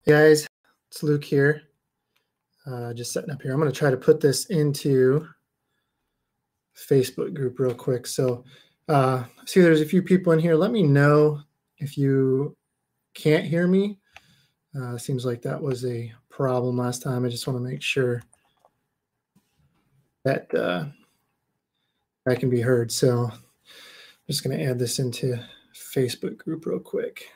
Hey guys, it's Luke here. Just setting up here. I'm going to try to put this into Facebook group real quick. So see there's a few people in here. Let me know if you can't hear me. Seems like that was a problem last time. I just want to make sure that I can be heard. So I'm just going to add this into Facebook group real quick.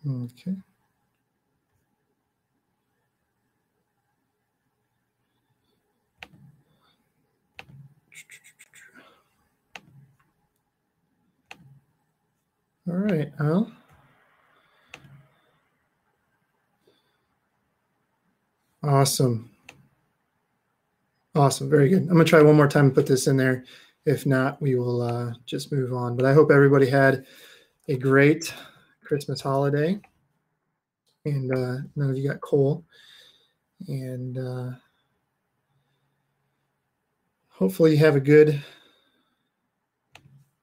Okay. All right, Al. Awesome. Awesome. Very good. I'm going to try one more time and put this in there. If not, we will just move on. But I hope everybody had a great Christmas holiday and none of you got cold. And hopefully you have a good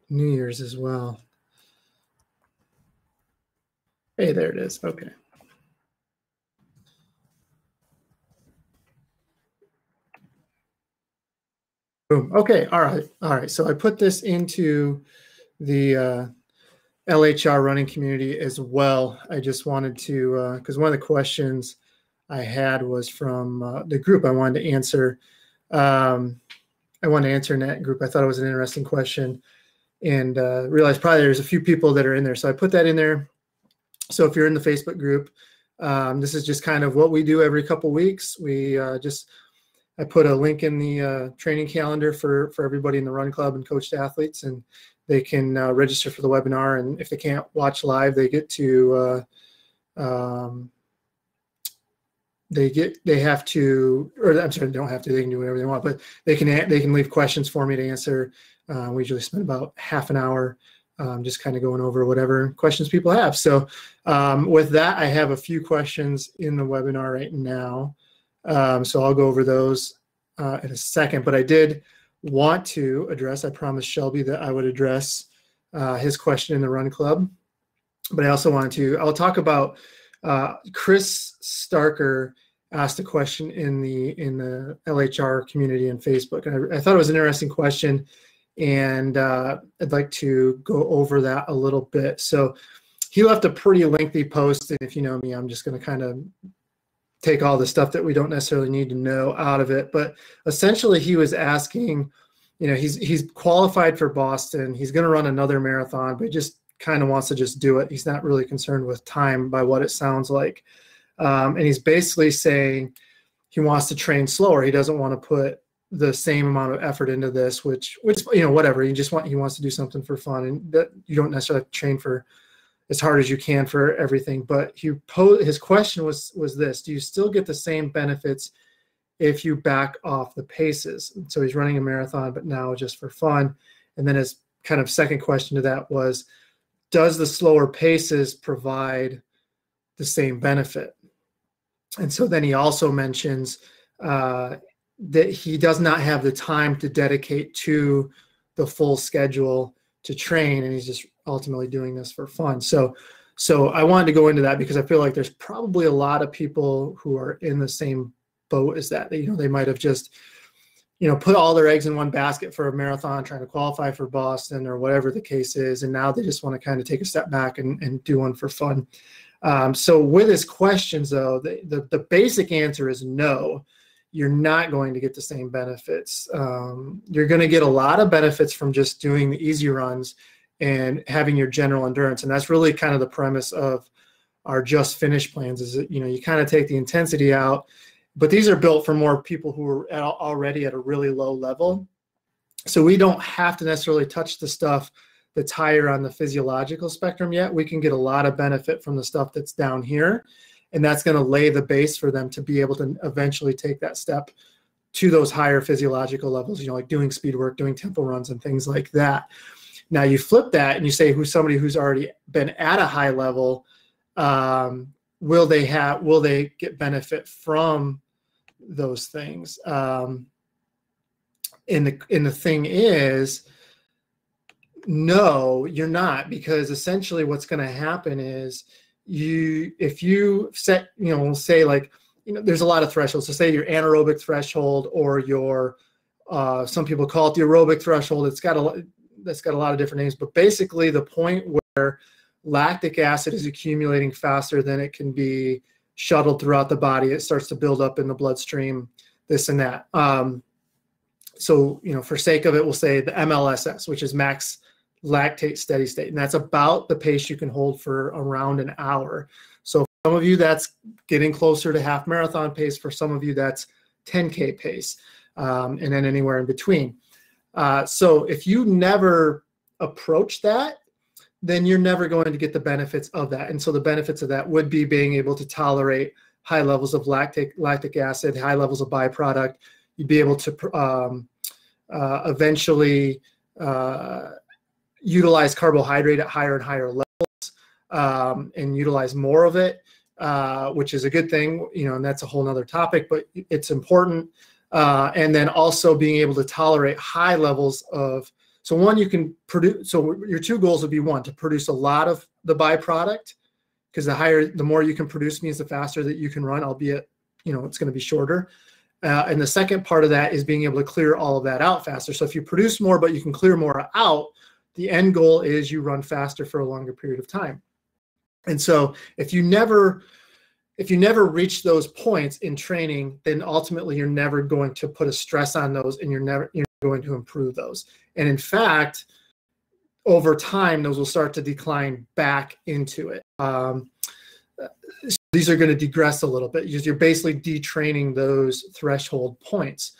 New Year's as well. Hey, there it is. Okay. Boom. Okay. All right. All right. So I put this into the LHR running community as well. I just wanted to, because one of the questions I had was from the group I wanted to answer. I wanted to answer in that group. I thought it was an interesting question and realized probably there's a few people that are in there. So I put that in there. So if you're in the Facebook group, this is just kind of what we do every couple weeks. I put a link in the training calendar for everybody in the run club and coached athletes, and they can register for the webinar. And if they can't watch live, they get to they have to, or I'm sorry, they don't have to. They can do whatever they want, but they can leave questions for me to answer. We usually spend about half an hour just kind of going over whatever questions people have. So with that, I have a few questions in the webinar right now. So I'll go over those in a second. But I did want to address, I promised Shelby that I would address his question in the Run Club. But I also wanted to, I'll talk about Chris Starker asked a question in the LHR community and Facebook. And I thought it was an interesting question. And I'd like to go over that a little bit. So he left a pretty lengthy post. And if you know me, I'm just going to kind of take all the stuff that we don't necessarily need to know out of it. But essentially he was asking, he's qualified for Boston. He's going to run another marathon, but he just kind of wants to just do it. He's not really concerned with time by what it sounds like. And he's basically saying he wants to train slower. He doesn't want to put the same amount of effort into this, which whatever. He wants to do something for fun, and that you don't necessarily have to train for as hard as you can for everything. But his question was this: do you still get the same benefits if you back off the paces? So he's running a marathon, but now just for fun. And then his kind of second question to that was, does the slower paces provide the same benefit? And so then he also mentions that he does not have the time to dedicate to the full schedule to train, and he's just ultimately doing this for fun. So I wanted to go into that because I feel like there's probably a lot of people who are in the same boat as that. They might have just put all their eggs in one basket for a marathon, trying to qualify for Boston or whatever the case is, and now they just want to kind of take a step back and do one for fun. So with his questions, though, the basic answer is no. You're not going to get the same benefits. You're going to get a lot of benefits from just doing the easy runs and having your general endurance. And that's really kind of the premise of our just finish plans, is that, you kind of take the intensity out, but these are built for more people who are already at a really low level. So we don't have to necessarily touch the stuff that's higher on the physiological spectrum yet. We can get a lot of benefit from the stuff that's down here. And that's going to lay the base for them to be able to eventually take that step to those higher physiological levels, like doing speed work, doing tempo runs and things like that. Now you flip that and you say who's somebody who's already been at a high level, will they get benefit from those things? And the thing is, no, you're not, because essentially what's going to happen is if you set, say like, there's a lot of thresholds. So say your anaerobic threshold or your, some people call it the aerobic threshold. That's got a lot of different names, but basically the point where lactic acid is accumulating faster than it can be shuttled throughout the body, it starts to build up in the bloodstream, this and that. So, for sake of it, we'll say the MLSS, which is max lactate steady state. And that's about the pace you can hold for around an hour. So for some of you, that's getting closer to half marathon pace. For some of you, that's 10K pace, and then anywhere in between. So if you never approach that, then you're never going to get the benefits of that. And so the benefits of that would be being able to tolerate high levels of lactic acid, high levels of byproduct. You'd be able to eventually utilize carbohydrate at higher and higher levels, and utilize more of it, which is a good thing, and that's a whole nother topic, but it's important. And then also being able to tolerate high levels of, so one, you can produce, so your two goals would be, one, to produce a lot of the byproduct, because the more you can produce means the faster that you can run, albeit, it's going to be shorter. And the second part of that is being able to clear all of that out faster. So if you produce more, but you can clear more out, the end goal is you run faster for a longer period of time. And so if you never reach those points in training, then ultimately you're never going to put a stress on those, and you're never going to improve those. And in fact, over time, those will start to decline back into it. These are going to degress a little bit because you're basically detraining those threshold points.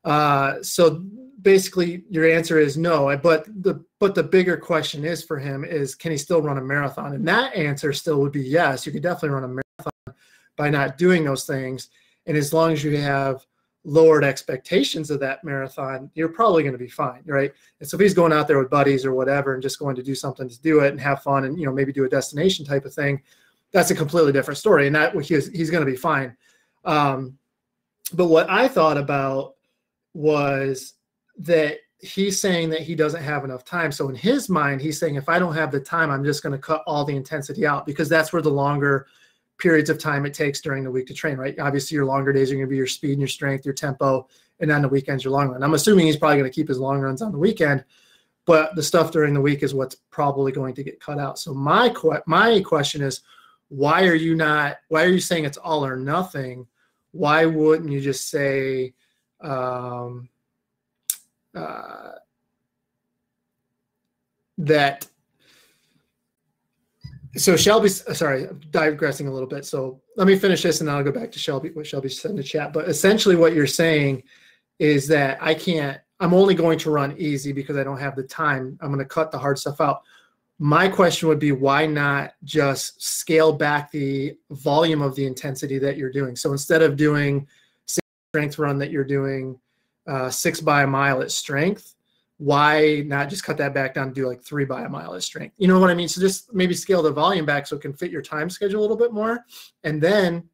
So basically your answer is no, but the bigger question is for him is, can he still run a marathon? And that answer still would be yes, you could definitely run a marathon by not doing those things. And as long as you have lowered expectations of that marathon, you're probably going to be fine, right? And so if he's going out there with buddies or whatever and just going to do something to do it and have fun and, maybe do a destination type of thing, that's a completely different story. And that he's going to be fine. But what I thought about was that he's saying that he doesn't have enough time. So in his mind, he's saying, if I don't have the time, I'm just going to cut all the intensity out, because that's where the longer periods of time it takes during the week to train, right? Obviously, your longer days are going to be your speed and your strength, your tempo, and on the weekends, your long run. I'm assuming he's probably going to keep his long runs on the weekend, but the stuff during the week is what's probably going to get cut out. So my question is, why are you saying it's all or nothing? Why wouldn't you just say, that, so Shelby, sorry, I'm digressing a little bit. So let me finish this and then I'll go back to Shelby, what Shelby said in the chat. But essentially what you're saying is that I'm only going to run easy because I don't have the time. I'm going to cut the hard stuff out. My question would be, why not just scale back the volume of the intensity that you're doing? So instead of doing strength run that you're doing 6 by a mile at strength, why not just cut that back down and do like 3 by a mile at strength? You know what I mean? So just maybe scale the volume back so it can fit your time schedule a little bit more. And then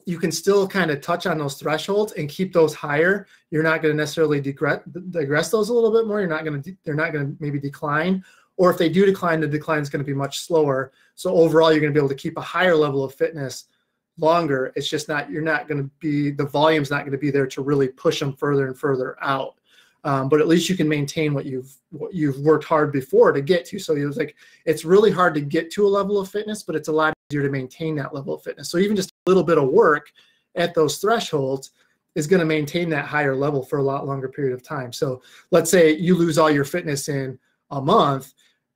you can still kind of touch on those thresholds and keep those higher. You're not going to necessarily digress those a little bit more. They're not going to maybe decline. Or if they do decline, the decline is going to be much slower. So overall, you're going to be able to keep a higher level of fitness longer. It's just the volume's not going to be there to really push them further and further out. But at least you can maintain what you've worked hard before to get to. So it's really hard to get to a level of fitness, but it's a lot easier to maintain that level of fitness. So even just a little bit of work at those thresholds is going to maintain that higher level for a lot longer period of time. So let's say you lose all your fitness in a month,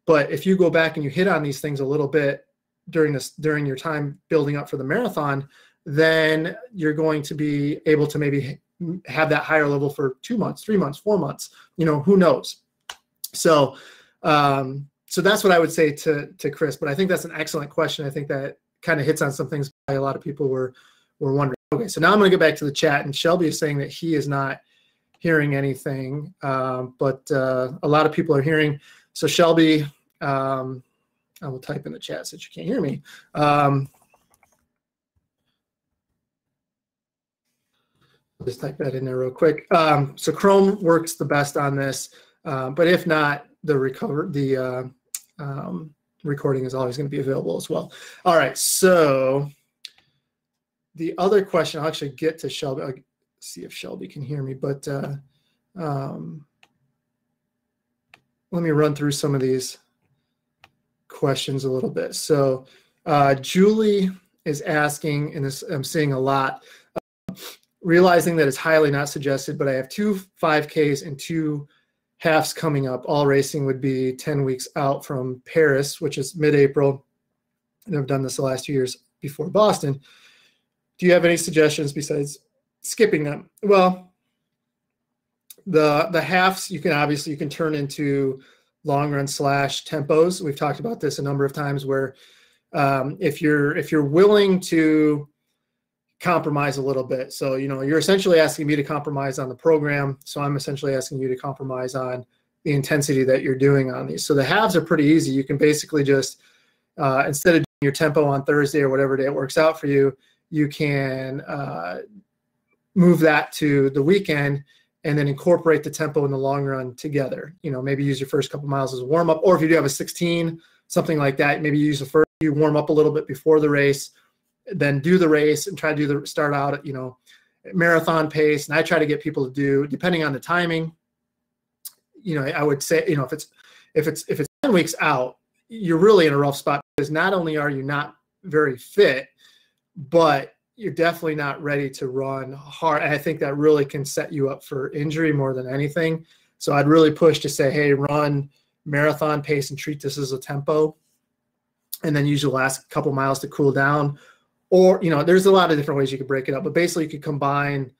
but if you go back and you hit on these things a little bit during your time building up for the marathon, then you're going to be able to maybe have that higher level for 2 months, 3 months, 4 months, who knows? So, so that's what I would say to Chris, but I think that's an excellent question. I think that kind of hits on some things a lot of people were wondering. Okay, so now I'm going to get back to the chat, and Shelby is saying that he is not hearing anything, but a lot of people are hearing. So Shelby, I will type in the chat since you can't hear me. Just type that in there real quick. So Chrome works the best on this, but if not, the recording is always going to be available as well. All right, so the other question, I'll actually get to Shelby. I'll see if Shelby can hear me, but let me run through some of these questions a little bit. So Julie is asking, and this I'm seeing a lot, realizing that it's highly not suggested, but I have 2 5Ks and 2 halves coming up. All racing would be 10 weeks out from Paris, which is mid-April. And I've done this the last 2 years before Boston. Do you have any suggestions besides skipping them? Well, the halves you can turn into long run / tempos. We've talked about this a number of times where if you're willing to compromise a little bit. So, you're essentially asking me to compromise on the program. So I'm essentially asking you to compromise on the intensity that you're doing on these. So the halves are pretty easy. You can basically just, instead of doing your tempo on Thursday or whatever day it works out for you, you can move that to the weekend and then incorporate the tempo and the long run together. Maybe use your first couple miles as a warm up, or if you do have a 16, something like that, maybe use the first, you warm up a little bit before the race, then do the race and try to start out at, marathon pace. And I try to get people to do, depending on the timing, I would say, if it's 10 weeks out, you're really in a rough spot, because not only are you not very fit, but you're definitely not ready to run hard. And I think that really can set you up for injury more than anything. So I'd really push to say, hey, run marathon pace and treat this as a tempo, and then use your last couple miles to cool down. Or, there's a lot of different ways you could break it up, but basically you could combine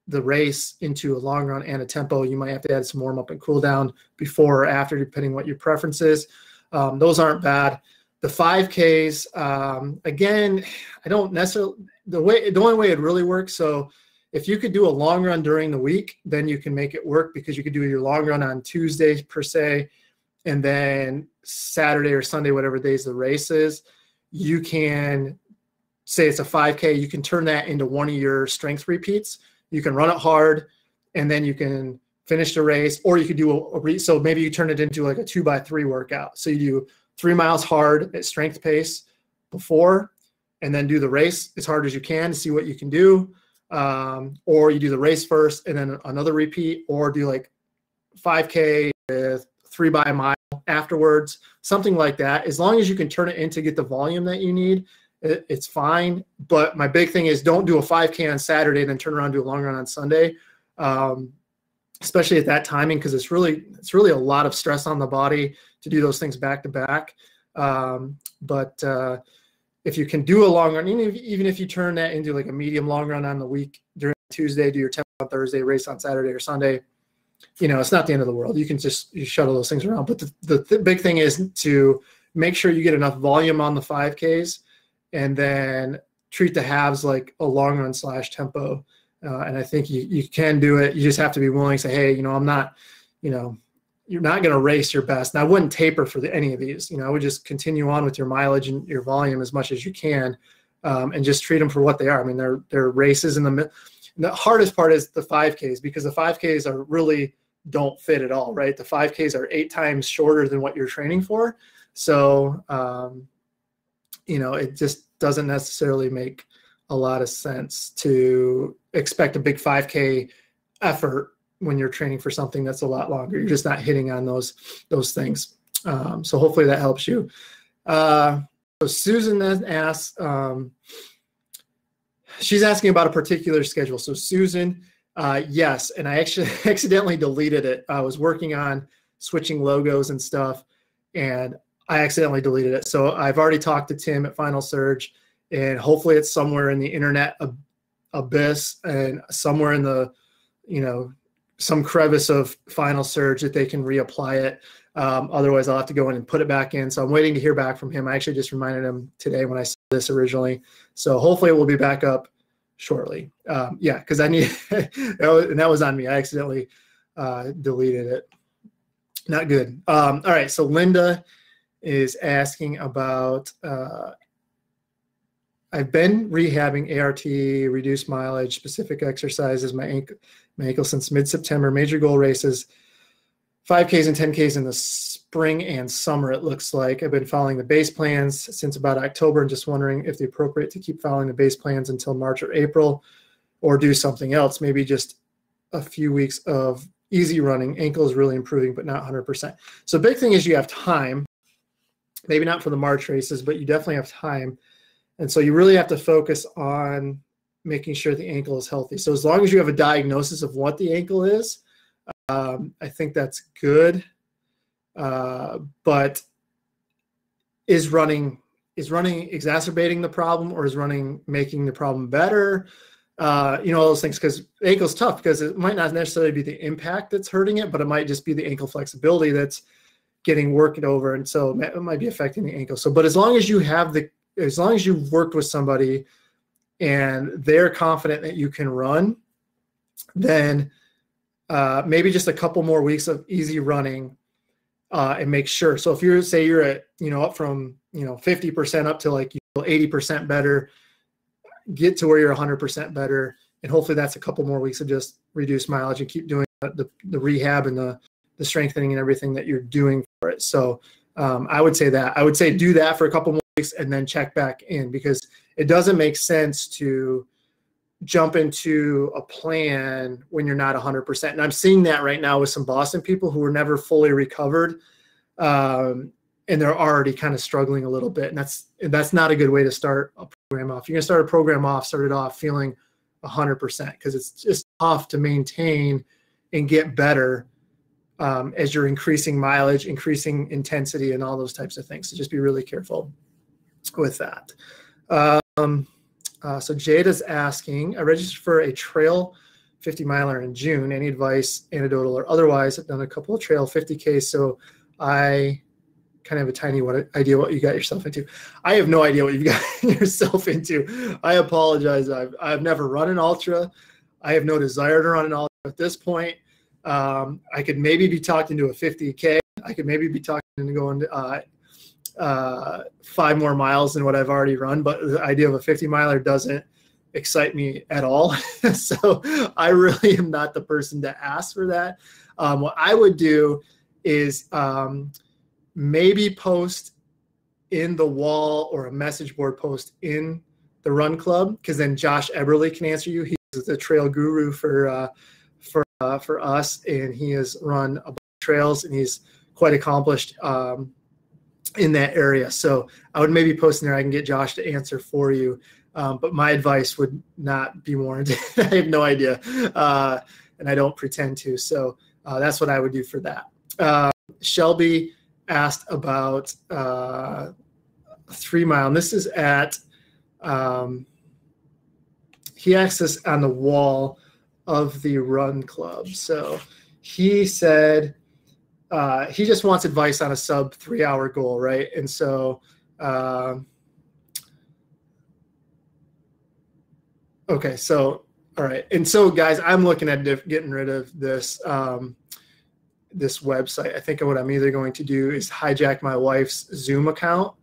the race into a long run and a tempo. You might have to add some warm up and cool down before or after, depending what your preference is. Those aren't bad. The 5Ks, again, I don't necessarily, the only way it really works. So if you could do a long run during the week, then you can make it work, because you could do your long run on Tuesday per se, and then Saturday or Sunday, whatever days the race is, you can say it's a 5K, you can turn that into one of your strength repeats. You can run it hard, and then you can finish the race, or you could do so maybe you turn it into like a 2x3 workout. So you do 3 miles hard at strength pace before, and then do the race as hard as you can to see what you can do. Or you do the race first and then another repeat, or do like 5K with 3 by a mile afterwards, something like that. As long as you can turn it in to get the volume that you need, it's fine. But my big thing is, don't do a 5K on Saturday and then turn around and do a long run on Sunday, especially at that timing, because it's really a lot of stress on the body to do those things back to back. But if you can do a long run, even if you turn that into like a medium long run on the week during Tuesday, do your tempo on Thursday, race on Saturday or Sunday, it's not the end of the world. You can you shuttle those things around. But the big thing is to make sure you get enough volume on the 5Ks, and then treat the halves like a long run / tempo. And I think you can do it. You just have to be willing to say, hey, I'm not, you're not going to race your best. And I wouldn't taper for any of these. I would just continue on with your mileage and your volume as much as you can, and just treat them for what they are. I mean, they're races in the middle. The hardest part is the 5Ks, because the 5Ks really don't fit at all, right? The 5Ks are 8 times shorter than what you're training for. So, it just doesn't necessarily make a lot of sense to expect a big 5K effort when you're training for something that's a lot longer. You're just not hitting on those things. So hopefully that helps you. So Susan then asks, she's asking about a particular schedule. So Susan, yes, and I actually accidentally deleted it. I was working on switching logos and stuff, and I accidentally deleted it. So I've already talked to Tim at Final Surge, and hopefully it's somewhere in the internet abyss and somewhere in the, some crevice of Final Surge that they can reapply it. Otherwise, I'll have to go in and put it back in. So I'm waiting to hear back from him. I actually just reminded him today when I said this originally. So hopefully it will be back up shortly. Yeah, because I need, and that was on me. I accidentally deleted it. Not good. All right, so Linda is asking about, I've been rehabbing ART, reduced mileage, specific exercises, my ankle since mid-September, major goal races, 5Ks and 10Ks in the spring and summer, it looks like. I've been following the base plans since about October and just wondering if the appropriate to keep following the base plans until March or April, or do something else, maybe just a few weeks of easy running. Ankle is really improving, but not 100%. So big thing is you have time, maybe not for the March races, but you definitely have time. And so you really have to focus on making sure the ankle is healthy. So as long as you have a diagnosis of what the ankle is, I think that's good. But is running exacerbating the problem, or is running making the problem better? All those things, because the ankle's tough, because it might not necessarily be the impact that's hurting it, but it might just be the ankle flexibility that's getting worked over. And so it might be affecting the ankle. So, but as long as you've worked with somebody and they're confident that you can run, then maybe just a couple more weeks of easy running and make sure. So if you're at, up from, 50% up to like 80% better, get to where you're 100% better. And hopefully that's a couple more weeks of just reduced mileage and keep doing the rehab and the strengthening and everything that you're doing for it. So I would say do that for a couple more weeks and then check back in, because it doesn't make sense to jump into a plan when you're not 100%. And I'm seeing that right now with some Boston people who were never fully recovered. And they're already kind of struggling a little bit. And that's not a good way to start a program off. You're going to start a program off, start it off feeling 100%, because it's just tough to maintain and get better as you're increasing mileage, increasing intensity, and all those types of things. So just be really careful with that. So Jada's asking, I registered for a trail 50 miler in June. Any advice, anecdotal or otherwise? I've done a couple of trail 50Ks, so I kind of have a tiny idea what you got yourself into. I have no idea what you've got yourself into. I apologize. I've never run an ultra. I have no desire to run an ultra at this point. I could maybe be talked into a 50K. I could maybe be talked into going 5 more miles than what I've already run, but the idea of a 50 miler doesn't excite me at all. So I really am not the person to ask for that. What I would do is maybe post in the wall or a message board post in the run club, because then Josh Eberly can answer you. He's the trail guru for us, and he has run a bunch of trails, and he's quite accomplished in that area. So I would maybe post in there. I can get Josh to answer for you. But my advice would not be warranted. I have no idea, and I don't pretend to. So that's what I would do for that. Shelby asked about 3 mile. And this is at, he asked us on the wall of the run club. So he said he just wants advice on a sub 3 hour goal, right? And so, okay, so, all right. And so guys, I'm looking at getting rid of this, this website. I think what I'm either going to do is hijack my wife's Zoom account,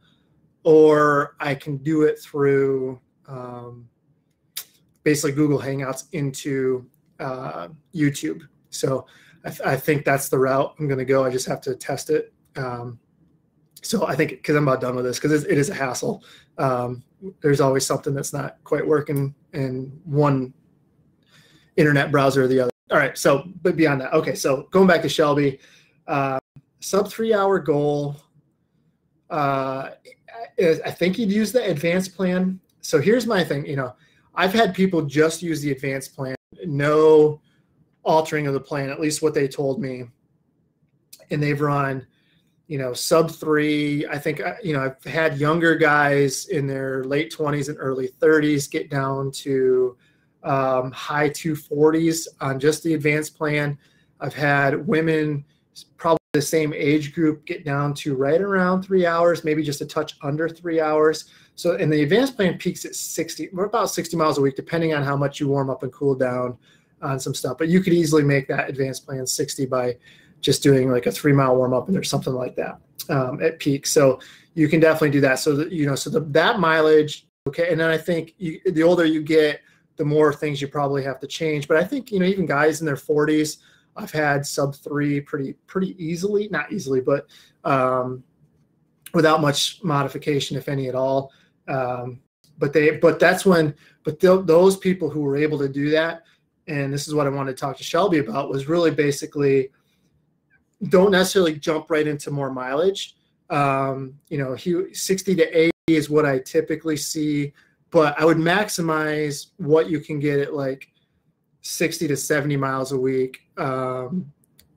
or I can do it through basically Google Hangouts into YouTube. So I think that's the route I'm going to go. I just have to test it. So I think, because I'm about done with this, because it is a hassle. There's always something that's not quite working in one internet browser or the other. All right, so, but beyond that, okay, so going back to Shelby, sub 3 hour goal, I think you'd use the advanced plan. So here's my thing, I've had people just use the advanced plan, no altering of the plan, at least what they told me, and they've run, sub 3. I think, I've had younger guys in their late 20s and early 30s get down to high 240s on just the advanced plan. I've had women, probably the same age group, get down to right around 3 hours, maybe just a touch under 3 hours. So, and the advanced plan peaks at 60, we're about 60 miles a week, depending on how much you warm up and cool down on some stuff. But you could easily make that advanced plan 60 by just doing like a 3-mile warm up and there's something like that at peak. So you can definitely do that. So that, you know, so that mileage, okay. And then I think the older you get, the more things you probably have to change. But I think, you know, even guys in their 40s, I've had sub 3 pretty easily, not easily, but without much modification, if any at all. But those people who were able to do that, and this is what I wanted to talk to Shelby about, was really basically don't necessarily jump right into more mileage. You know, 60 to 80 is what I typically see, but I would maximize what you can get at like 60 to 70 miles a week,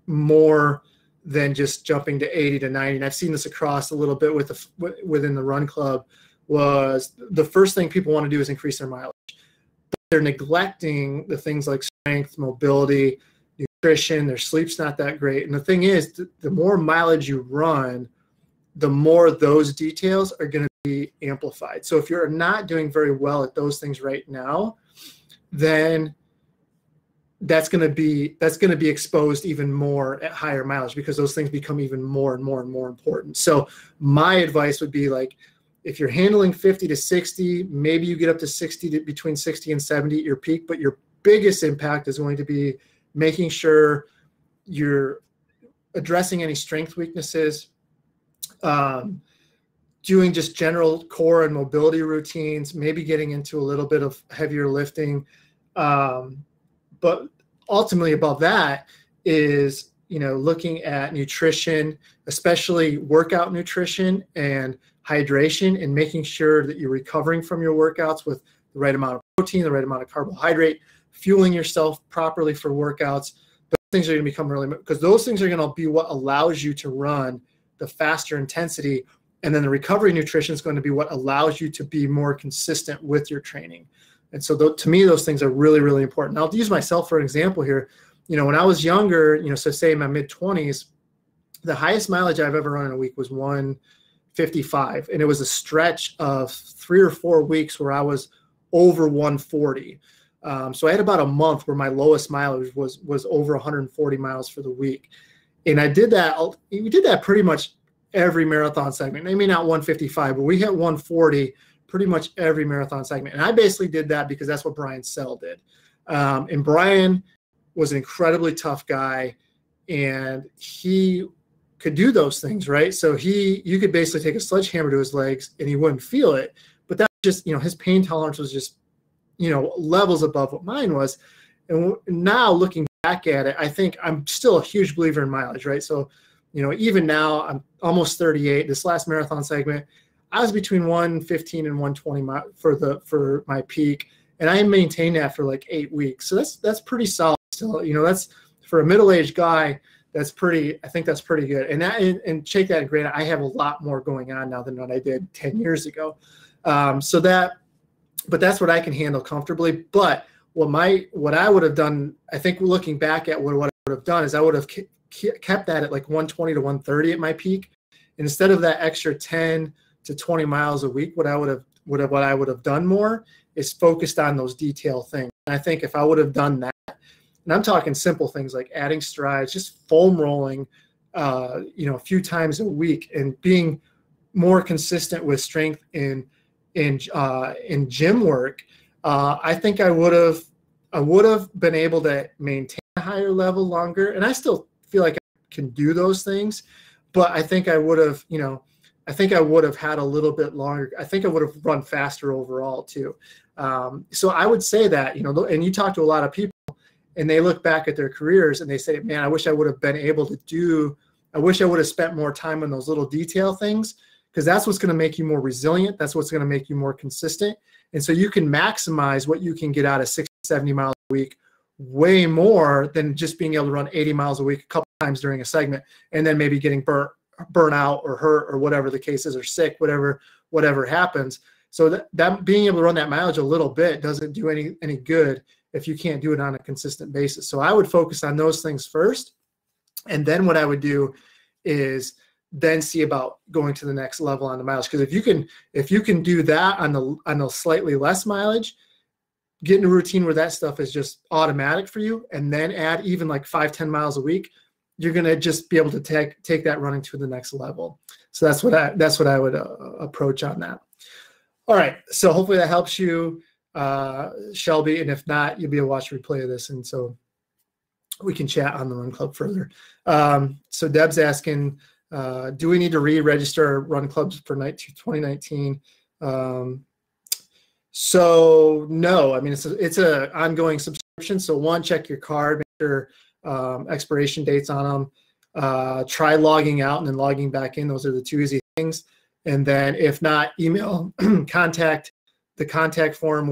more than just jumping to 80 to 90. And I've seen this across a little bit within the run club. Was the first thing people want to do is increase their mileage. But they're neglecting the things like strength, mobility, nutrition. Their sleep's not that great. And the thing is, the more mileage you run, the more those details are going to be amplified. So if you're not doing very well at those things right now, then that's going to be exposed even more at higher mileage, because those things become even more and more and more important. So my advice would be, like, if you're handling 50 to 60, maybe you get up to 60 to between 60 and 70 at your peak, but your biggest impact is going to be making sure you're addressing any strength weaknesses, doing just general core and mobility routines, maybe getting into a little bit of heavier lifting. But ultimately above that is, you know, looking at nutrition, especially workout nutrition and hydration, and making sure that you're recovering from your workouts with the right amount of protein, the right amount of carbohydrate, fueling yourself properly for workouts. Those things are going to become really, because those things are going to be what allows you to run the faster intensity. And then the recovery nutrition is going to be what allows you to be more consistent with your training. And so to me, those things are really, really important. I'll use myself for an example here. You know, when I was younger, you know, so say in my mid-20s, the highest mileage I've ever run in a week was 155. And it was a stretch of 3 or 4 weeks where I was over 140. So I had about a month where my lowest mileage was over 140 miles for the week. And we did that pretty much every marathon segment. Maybe not 155, but we hit 140 pretty much every marathon segment. And I basically did that because that's what Brian Sell did. And Brian was an incredibly tough guy, and he could do those things, right? So you could basically take a sledgehammer to his legs and he wouldn't feel it. But that just, you know, his pain tolerance was just, you know, levels above what mine was. And now looking back at it, I think I'm still a huge believer in mileage, right? So, you know, even now I'm almost 38. This last marathon segment, I was between 115 and 120 for my peak, and I maintained that for like 8 weeks. So that's pretty solid still. You know, that's for a middle-aged guy. I think that's pretty good. And take that granted, I have a lot more going on now than what I did 10 years ago. But that's what I can handle comfortably. But what I would have done, I think looking back at what I would have done is I would have kept that at like 120 to 130 at my peak. And instead of that extra 10 to 20 miles a week, what I would have done more is focused on those detail things. And I think if I would have done that, and I'm talking simple things like adding strides, just foam rolling, you know, a few times a week, and being more consistent with strength in gym work, I think I would have been able to maintain a higher level longer. And I still feel like I can do those things, but I think I would have, you know, had a little bit longer. I think I would have run faster overall too. So I would say that, you know, and you talk to a lot of people and they look back at their careers and they say, man, I wish I would have been able to I wish I would have spent more time on those little detail things, because that's what's going to make you more resilient. That's what's going to make you more consistent. And so you can maximize what you can get out of 60, 70 miles a week way more than just being able to run 80 miles a week a couple times during a segment and then maybe getting burnt out or hurt or whatever the case is, or sick, whatever happens. So that being able to run that mileage a little bit doesn't do any good if you can't do it on a consistent basis. So I would focus on those things first. And then what I would do is then see about going to the next level on the mileage. Because if you can do that on the slightly less mileage, get in a routine where that stuff is just automatic for you, and then add even like 5-10 miles a week, you're going to just be able to take that running to the next level. So that's what I would approach on that. All right. So hopefully that helps you, Shelby. And if not, you'll be able to watch a replay of this. And so we can chat on the Run Club further. So Deb's asking, do we need to re-register our Run Clubs for 2019? So no, I mean, it's a ongoing subscription. So one, check your card, make sure expiration dates on them. Try logging out and then logging back in. Those are the two easy things. And then if not, email the contact form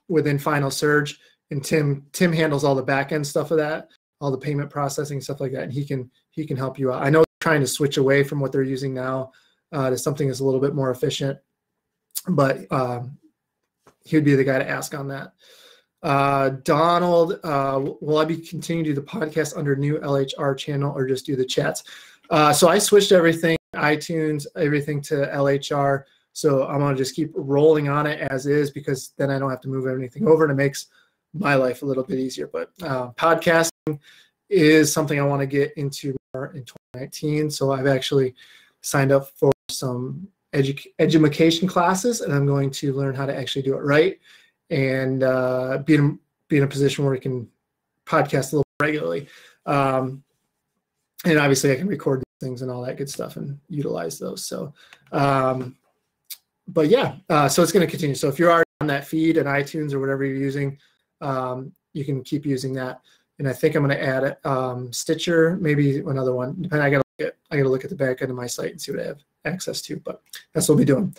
within Final Surge, and Tim handles all the back end stuff of that, all the payment processing stuff like that, and he can help you out. I know they're trying to switch away from what they're using now to something that's a little bit more efficient, but he would be the guy to ask on that. Donald, will I be continuing to do the podcast under new LHR channel or just do the chats? So I switched everything, iTunes, everything to LHR. So I'm going to just keep rolling on it as is, because then I don't have to move anything over, and it makes my life a little bit easier. But podcasting is something I want to get into more in 2019. So I've actually signed up for some education classes, and I'm going to learn how to actually do it right, and be in a position where we can podcast a little regularly. And obviously I can record these things and all that good stuff and utilize those. So, but yeah, so it's going to continue. So if you're already on that feed and iTunes or whatever you're using, you can keep using that. And I think I'm going to add it, Stitcher, maybe another one. Depending, I got to look at the back end of my site and see what I have access to, but that's what we'll be doing.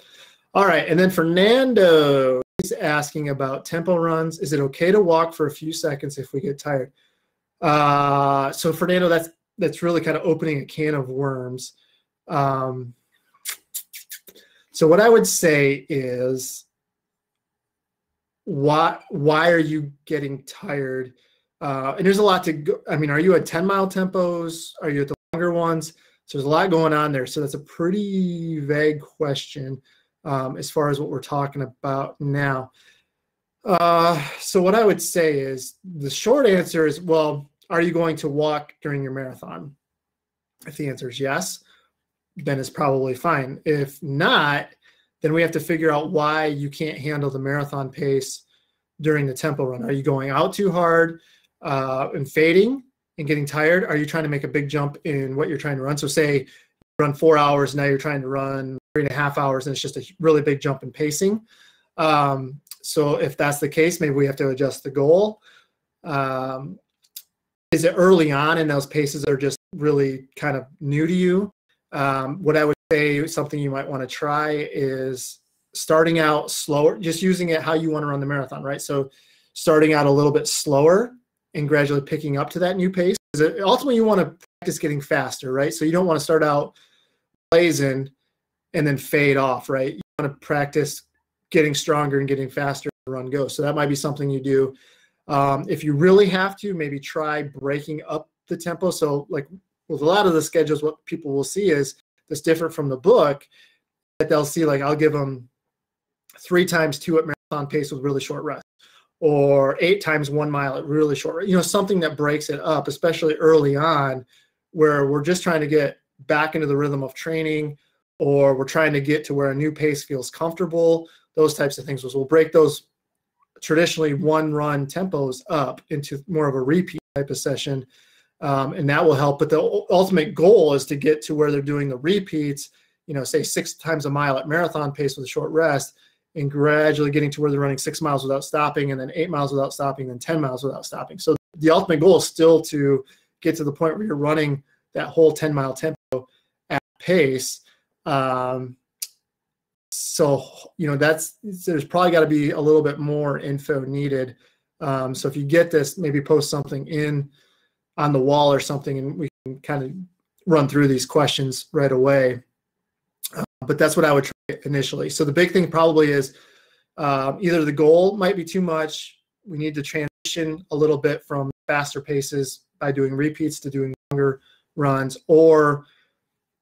All right. And then Fernando is asking about tempo runs. Is it okay to walk for a few seconds if we get tired? So Fernando, that's really kind of opening a can of worms. So what I would say is, why are you getting tired? And there's a lot to go. I mean, are you at 10-mile tempos? Are you at the longer ones? So there's a lot going on there. So that's a pretty vague question as far as what we're talking about now. So what I would say is, the short answer is, well, are you going to walk during your marathon? If the answer is yes, then it's probably fine. If not, then we have to figure out why you can't handle the marathon pace during the tempo run. Are you going out too hard and fading and getting tired? Are you trying to make a big jump in what you're trying to run? So say you run 4 hours, now you're trying to run 3.5 hours, and it's just a really big jump in pacing. So if that's the case, maybe we have to adjust the goal. Is it early on and those paces are just really kind of new to you? What I would say, something you might want to try is starting out slower, just using it how you want to run the marathon, right? So starting out a little bit slower and gradually picking up to that new pace. Because ultimately you want to practice getting faster, right? So you don't want to start out blazing and then fade off, right? You want to practice getting stronger and getting faster as the run goes. So that might be something you do. If you really have to, maybe try breaking up the tempo. So like with a lot of the schedules, what people will see is that's different from the book, that they'll see, like, I'll give them 3 times 2 at marathon pace with really short rest, or 8 times 1 mile at really short rest. Something that breaks it up, especially early on, where we're just trying to get back into the rhythm of training, or we're trying to get to where a new pace feels comfortable. Those types of things. We'll break those traditionally one run tempos up into more of a repeat type of session. And that will help. But the ultimate goal is to get to where they're doing the repeats, say 6 times a mile at marathon pace with a short rest, and gradually getting to where they're running 6 miles without stopping, and then 8 miles without stopping, then 10 miles without stopping. So the ultimate goal is still to get to the point where you're running that whole 10-mile tempo at pace. So, there's probably got to be a little bit more info needed. So if you get this, maybe post something on the wall or something, and we can kind of run through these questions right away. But that's what I would try initially. So the big thing probably is either the goal might be too much. We need to transition a little bit from faster paces by doing repeats to doing longer runs, or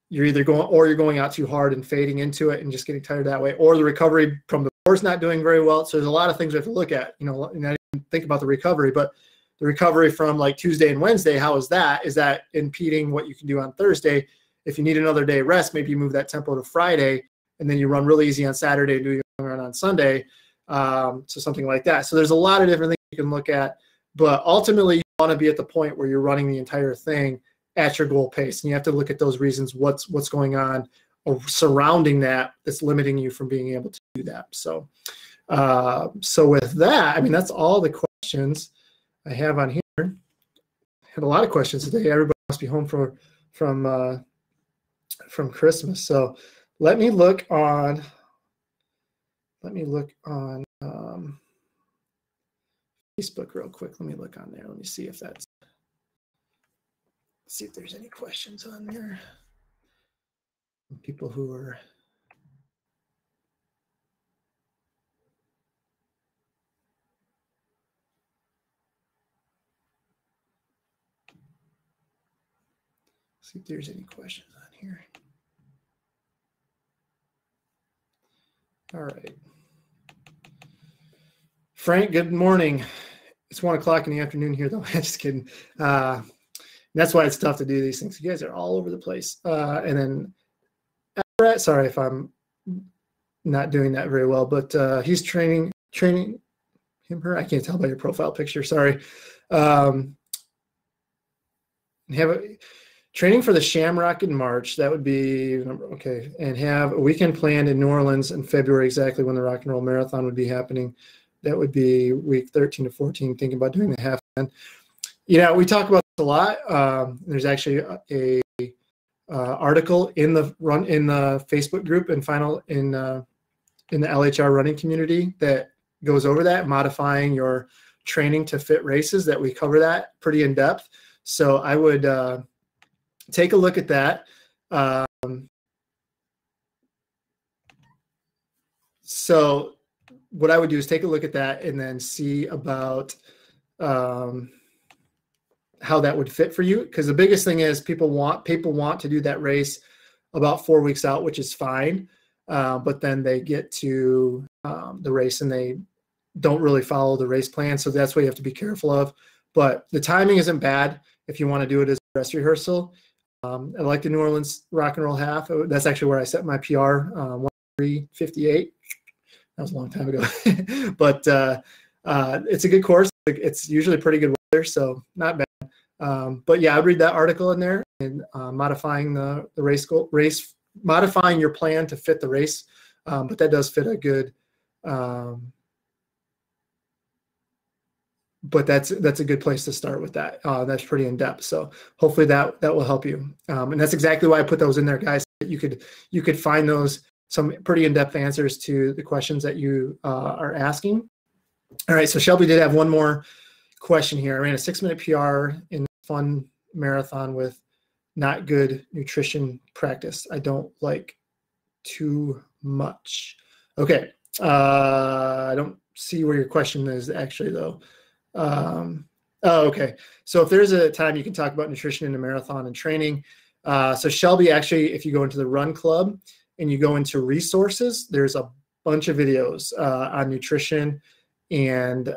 you're either going out too hard and fading into it and just getting tired that way, or the recovery from before is not doing very well. So there's a lot of things we have to look at, not even think about the recovery, but the recovery from like Tuesday and Wednesday, how is that? Is that impeding what you can do on Thursday? If you need another day rest, maybe you move that tempo to Friday, and then you run really easy on Saturday and do your run on Sunday. So something like that. So there's a lot of different things you can look at, but ultimately you want to be at the point where you're running the entire thing at your goal pace. And you have to look at those reasons, what's going on surrounding that's limiting you from being able to do that. So, so with that, I mean, that's all the questions I have on here. Had a lot of questions today. Everybody must be home from Christmas. So let me look on Facebook real quick. Let me look on there. Let me see if there's any questions on there. People who are see if there's any questions on here. All right. Frank, good morning. It's 1 o'clock in the afternoon here, though. Just kidding. That's why it's tough to do these things. You guys are all over the place. And then, Brett, sorry if I'm not doing that very well, but he's training him, her. I can't tell by your profile picture. Sorry. Training for the Shamrock in March. That would be okay. And have a weekend planned in New Orleans in February, exactly when the Rock and Roll Marathon would be happening. That would be week 13 to 14. Thinking about doing the half. We talk about this a lot. There's actually a article in the Facebook group and in the LHR running community that goes over that, modifying your training to fit races. That we cover that pretty in depth. So I would take a look at that. So what I would do is take a look at that and then see about how that would fit for you. Because the biggest thing is people want to do that race about 4 weeks out, which is fine. But then they get to the race and they don't really follow the race plan. So that's what you have to be careful of. But the timing isn't bad if you want to do it as a dress rehearsal. I like the New Orleans Rock and Roll Half. That's actually where I set my PR, 1:3:58. That was a long time ago. But it's a good course. It's usually pretty good weather, so not bad. But yeah, I'd read that article in there and modifying the race, modifying your plan to fit the race. But that does fit a good. But that's a good place to start with that. That's pretty in depth. So hopefully that will help you. And that's exactly why I put those in there, guys. That you could find those some pretty in-depth answers to the questions that you are asking. All right. So Shelby did have one more question here. I ran a 6-minute PR in a fun marathon with not good nutrition practice. I don't like too much. Okay. I don't see where your question is actually though. Okay. So if there's a time you can talk about nutrition in a marathon and training. So Shelby, actually, if you go into the Run Club and you go into resources, there's a bunch of videos on nutrition and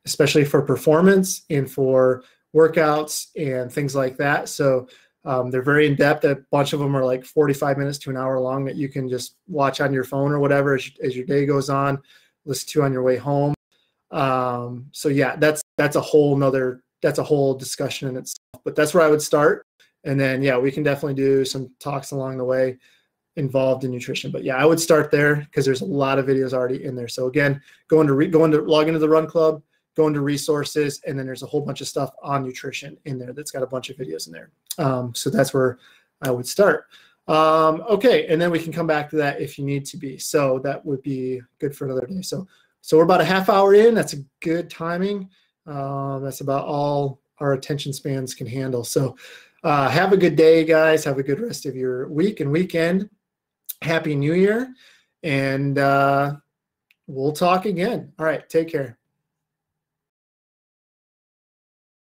especially for performance and for workouts and things like that. So they're very in depth. A bunch of them are like 45 minutes to an hour long that you can just watch on your phone or whatever as your day goes on, listen to on your way home. So yeah, that's a whole discussion in itself, but that's where I would start. And then, yeah, we can definitely do some talks along the way involved in nutrition, but yeah, I would start there because there's a lot of videos already in there. So again, log into the Run Club, go into resources, and then there's a whole bunch of stuff on nutrition in there that's got a bunch of videos in there. So that's where I would start. Okay. And then we can come back to that if you need to be. So that would be good for another day. So we're about a half hour in. That's a good timing. That's about all our attention spans can handle. So have a good day, guys. Have a good rest of your week and weekend. Happy New Year. And we'll talk again. All right. Take care.